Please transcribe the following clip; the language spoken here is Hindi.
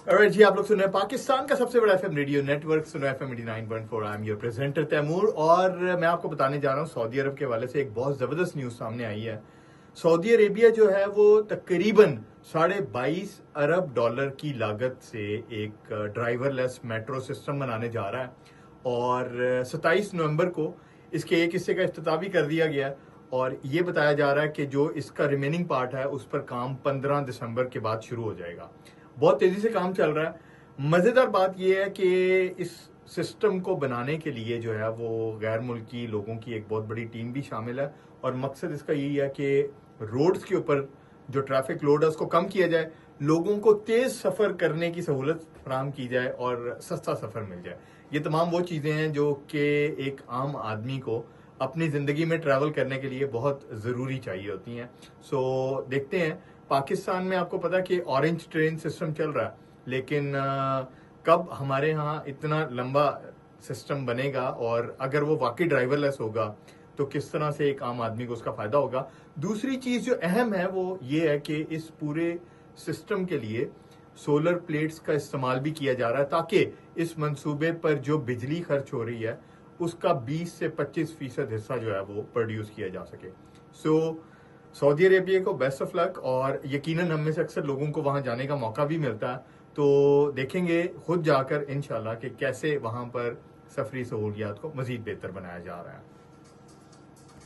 Alright जी, आप लोग सुन रहे हैं पाकिस्तान का सबसे बड़ा FM radio network Suno FM 89.4। I am your presenter Taimur और मैं आपको बताने जा रहा हूँ सऊदी अरब के हवाले से एक बहुत जबरदस्त न्यूज सामने आई है। सऊदी अरेबिया जो है वो तकरीबन $22.5 अरब की लागत से एक ड्राइवरलेस मेट्रो सिस्टम बनाने जा रहा है और 27 नवंबर को इसके एक हिस्से का इफ्तिताह भी कर दिया गया और ये बताया जा रहा है कि जो इसका रिमेनिंग पार्ट है उस पर काम 15 दिसंबर के बाद शुरू हो जाएगा। बहुत तेजी से काम चल रहा है। मजेदार बात यह है कि इस सिस्टम को बनाने के लिए जो है वो गैर मुल्की लोगों की एक बहुत बड़ी टीम भी शामिल है और मकसद इसका यही है कि रोड्स के ऊपर जो ट्रैफिक लोड है उसको कम किया जाए, लोगों को तेज सफर करने की सहूलत फराहम की जाए और सस्ता सफर मिल जाए। ये तमाम वो चीजें हैं जो कि एक आम आदमी को अपनी जिंदगी में ट्रैवल करने के लिए बहुत जरूरी चाहिए होती हैं। सो देखते हैं, पाकिस्तान में आपको पता है कि ऑरेंज ट्रेन सिस्टम चल रहा है, लेकिन कब हमारे यहाँ इतना लंबा सिस्टम बनेगा और अगर वो वाकई ड्राइवरलेस होगा तो किस तरह से एक आम आदमी को उसका फायदा होगा। दूसरी चीज जो अहम है वो ये है कि इस पूरे सिस्टम के लिए सोलर प्लेट्स का इस्तेमाल भी किया जा रहा है ताकि इस मंसूबे पर जो बिजली खर्च हो रही है उसका 20 से 25% हिस्सा जो है वो प्रोड्यूस किया जा सके। सऊदी अरेबिया को बेस्ट ऑफ लक और यकीनन हम में से अक्सर लोगों को वहां जाने का मौका भी मिलता है, तो देखेंगे खुद जाकर इंशाल्लाह कि कैसे वहां पर सफरी सहूलियात को मजीद बेहतर बनाया जा रहा है।